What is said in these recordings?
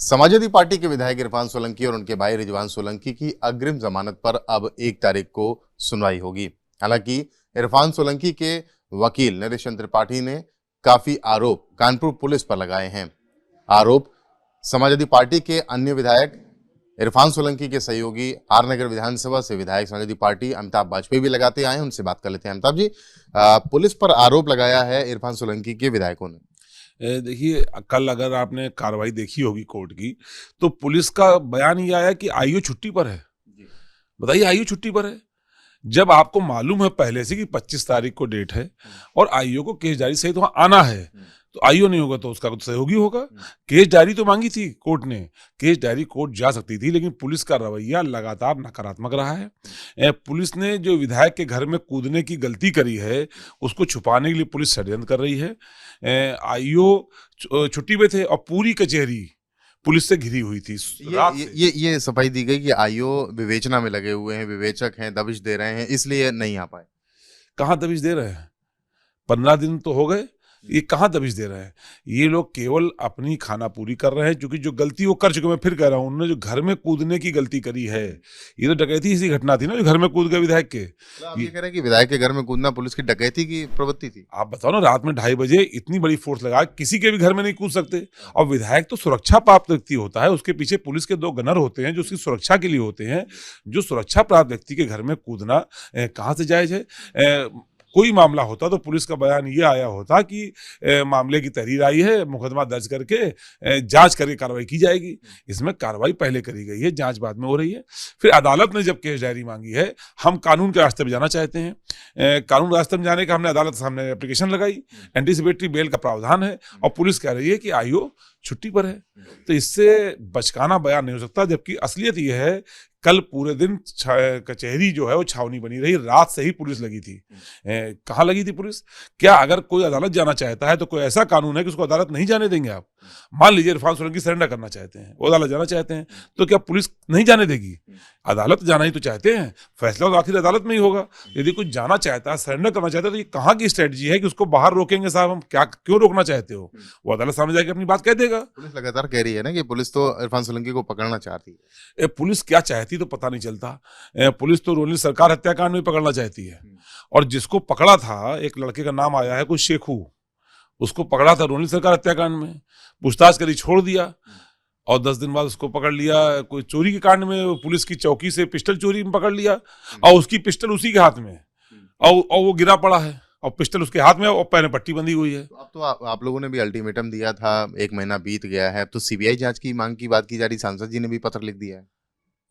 Samajwadi party के विधायक इरफान सोलंकी और उनके भाई रिजवान सोलंकी की अग्रिम जमानत पर अब 1 तारीख को सुनवाई होगी। हालांकि इरफान सोलंकी के वकील नरेश चंद्र त्रिपाठी ने काफी आरोप कानपुर पुलिस पर लगाए हैं। आरोप समाजवादी पार्टी के अन्य विधायक इरफान सोलंकी के सहयोगी आरनगर विधानसभा से विधायक समाजवादी पार्टी अमिताभ वाजपेयी भी लगाते आए हैं। उनसे बात कर लेते हैं। अमिताभ जी, पुलिस पर आरोप लगाया है इरफान सोलंकी के विधायकों ने। देखिए, कल अगर आपने कार्रवाई देखी होगी कोर्ट की, तो पुलिस का बयान ये आया कि आईओ छुट्टी पर है। बताइए, आईओ छुट्टी पर है जब आपको मालूम है पहले से कि 25 तारीख को डेट है और आईओ को केस डायरी सहित वहां आना है, तो आईओ नहीं होगा तो उसका तो सहयोगी होगा। केस डायरी तो मांगी थी कोर्ट ने, केस डायरी कोर्ट जा सकती थी, लेकिन पुलिस का रवैया लगातार नकारात्मक रहा है। पुलिस ने जो विधायक के घर में कूदने की गलती करी है, उसको छुपाने के लिए पुलिस षड्यंत्र कर रही है। आईओ छुट्टी पे थे और पूरी कचहरी पुलिस से घिरी हुई थी। ये सफाई दी गई कि आईओ विवेचना में लगे हुए हैं, विवेचक हैं, दबिश दे रहे हैं, इसलिए नहीं आ पाए। कहाँ दबिश दे रहे हैं? 15 दिन तो हो गए, ये कहाँ दबिश दे रहे हैं? ये लोग केवल अपनी खाना पूरी कर रहे हैं, क्योंकि जो गलती वो कर चुके, मैं फिर कह रहा हूँ, उन्होंने जो घर में कूदने की गलती करी है, ये तो डकैती इसी घटना थी ना, जो घर में कूद गए विधायक के। आप ये कह रहे हैं कि विधायक के घर में कूदना पुलिस की डकैती की प्रवृत्ति थी? आप बताओ ना, रात में 2:30 बजे इतनी बड़ी फोर्स लगा, किसी के भी घर में नहीं कूद सकते। और विधायक तो सुरक्षा प्राप्त व्यक्ति होता है, उसके पीछे पुलिस के 2 गनर होते हैं जो उसकी सुरक्षा के लिए होते हैं। जो सुरक्षा प्राप्त व्यक्ति के घर में कूदना कहाँ से जायज है? कोई मामला होता तो पुलिस का बयान ये आया होता कि मामले की तहरीर आई है, मुकदमा दर्ज करके जांच करके कार्रवाई की जाएगी। इसमें कार्रवाई पहले करी गई है, जांच बाद में हो रही है। फिर अदालत ने जब केस डायरी मांगी है, हम कानून के रास्ते पर जाना चाहते हैं। कानून रास्ते में जाने का हमने अदालत के सामने एप्लीकेशन लगाई, एंटीसिपेटरी बेल का प्रावधान है, और पुलिस कह रही है कि आईओ छुट्टी पर है। तो इससे बचकाना बयान नहीं हो सकता, जबकि असलियत यह है कल पूरे दिन कचहरी जो है वो छावनी बनी रही, रात से ही पुलिस लगी थी। कहाँ लगी थी पुलिस? क्या अगर कोई अदालत जाना चाहता है तो कोई ऐसा कानून है कि उसको अदालत नहीं जाने देंगे आप? मान लीजिए इरफान सोलंकी सरेंडर करना चाहते हैं, वो अदालत जाना चाहते हैं, तो क्या पुलिस नहीं जाने देगी? अदालत जाना ही तो चाहते हैं, फैसला तो आखिर अदालत में ही होगा। यदि कोई जाना चाहता है, सरेंडर करना चाहता है, तो ये कहाँ की स्ट्रेटजी है कि उसको बाहर रोकेंगे? साहब, हम क्या क्यों रोकना चाहते हो? वो अदालत सामने जाकर अपनी बात कह देगा। पुलिस लगातार कह रही है ना कि पुलिस तो इरफान सोलंकी को पकड़ना चाहती है। पुलिस क्या चाहती तो पता नहीं चलता। पुलिस तो रोनी सरकार हत्याकांड में पकड़ना चाहती है, और जिसको पकड़ा था, एक लड़के का नाम आया है कोई शेखू, उसको पकड़ा था रोनी सरकार हत्याकांड में, पूछताछ करी, छोड़ दिया, और 10 दिन बाद उसको पकड़ लिया कोई चोरी के कांड में, पुलिस की चौकी से पिस्टल चोरी में पकड़ लिया, और उसकी पिस्टल उसी के हाथ में, और वो गिरा पड़ा है, और पिस्टल उसके हाथ में, और पैर में पट्टी बंधी हुई है। अब तो आप लोगों ने भी अल्टीमेटम दिया था, 1 महीना बीत गया है, अब तो सीबीआई जांच की मांग की बात की जा रही, सांसद जी ने भी पत्र लिख दिया है।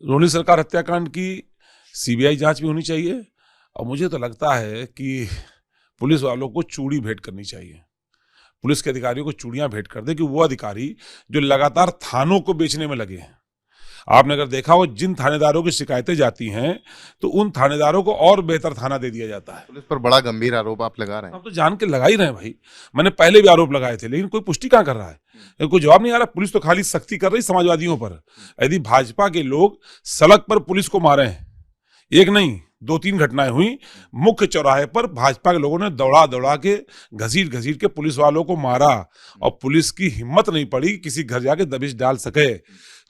रोनी सरकार हत्याकांड की सीबीआई जांच भी होनी चाहिए, और मुझे तो लगता है कि पुलिस वालों को चूड़ी भेंट करनी चाहिए। पुलिस के अधिकारियों को चूड़ियां भेंट कर दे, कि वो अधिकारी जो लगातार थानों को बेचने में लगे हैं। आपने अगर देखा हो, जिन थानेदारों की शिकायतें जाती हैं तो उन थानेदारों को और बेहतर थाना दे दिया जाता है। पुलिस पर बड़ा गंभीर आरोप आप लगा रहे हैं। आप तो जान के लगा ही रहे हैं भाई, मैंने पहले भी आरोप लगाए थे, लेकिन कोई पुष्टि कहाँ कर रहा है? कोई जवाब नहीं आ रहा। पुलिस तो खाली सख्ती कर रही समाजवादियों पर। यदि भाजपा के लोग सड़क पर पुलिस को मारे हैं, एक नहीं 2-3 घटनाएं हुई, मुख्य चौराहे पर भाजपा के लोगों ने दौड़ा दौड़ा के, घसीट घसीट के पुलिस वालों को मारा, और पुलिस की हिम्मत नहीं पड़ी कि किसी घर जाके दबिश डाल सके।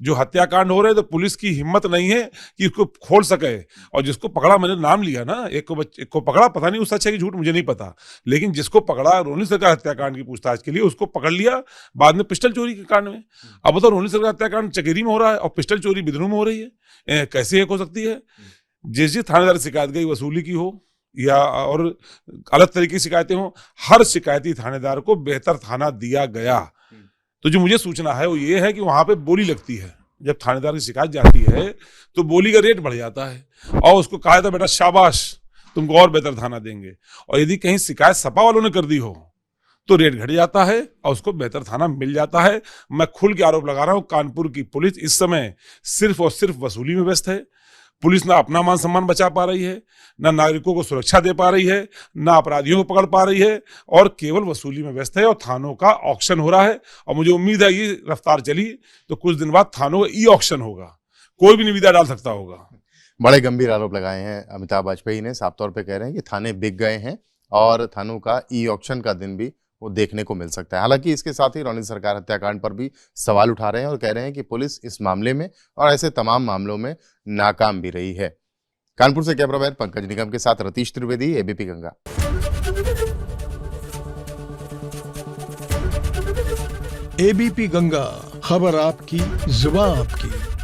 जो हत्याकांड हो रहे तो पुलिस की हिम्मत नहीं है कि इसको खोल सके। और जिसको पकड़ा, मैंने नाम लिया ना, एक को पकड़ा, पता नहीं वो सच है कि झूठ मुझे नहीं पता, लेकिन जिसको पकड़ा रोनी सरकार हत्याकांड की पूछताछ के लिए, उसको पकड़ लिया बाद में पिस्टल चोरी के कांड में। अब बताओ, रोनी सरकार हत्याकांड चकेरी में हो रहा है और पिस्टल चोरी बिदनू में हो रही है। कैसे एक हो सकती है? जिस थानेदार शिकायत गई वसूली की हो या और अलग तरीके की शिकायतें हो, हर शिकायती थानेदार को बेहतर थाना दिया गया। तो जो मुझे सूचना है वो ये है कि वहां पे बोली लगती है, जब थानेदार की शिकायत जाती है तो बोली का रेट बढ़ जाता है, और उसको कहा था बेटा शाबाश, तुमको और बेहतर थाना देंगे। और यदि कहीं शिकायत सपा वालों ने कर दी हो तो रेट घट जाता है और उसको बेहतर थाना मिल जाता है। मैं खुल के आरोप लगा रहा हूं, कानपुर की पुलिस इस समय सिर्फ और सिर्फ वसूली में व्यस्त है। पुलिस ना अपना मान सम्मान बचा पा रही है, ना नागरिकों को सुरक्षा दे पा रही है, ना अपराधियों को पकड़ पा रही है, और केवल वसूली में व्यस्त है। और थानों का ऑक्शन हो रहा है, और मुझे उम्मीद है ये रफ्तार चली तो कुछ दिन बाद थानों का ई ऑक्शन होगा, कोई भी निविदा डाल सकता होगा। बड़े गंभीर आरोप लगाए हैं अमिताभ वाजपेयी ने, साफ तौर पे कह रहे हैं कि थाने बिक गए हैं और थानों का ई ऑक्शन का दिन भी वो देखने को मिल सकता है। हालांकि इसके साथ ही रोनित सरकार हत्याकांड पर भी सवाल उठा रहे हैं और कह रहे हैं कि पुलिस इस मामले में और ऐसे तमाम मामलों में नाकाम भी रही है। कानपुर से कैमरा मैन पंकज निगम के साथ रतीश त्रिवेदी, एबीपी गंगा। एबीपी गंगा, खबर आपकी, जुबान आपकी।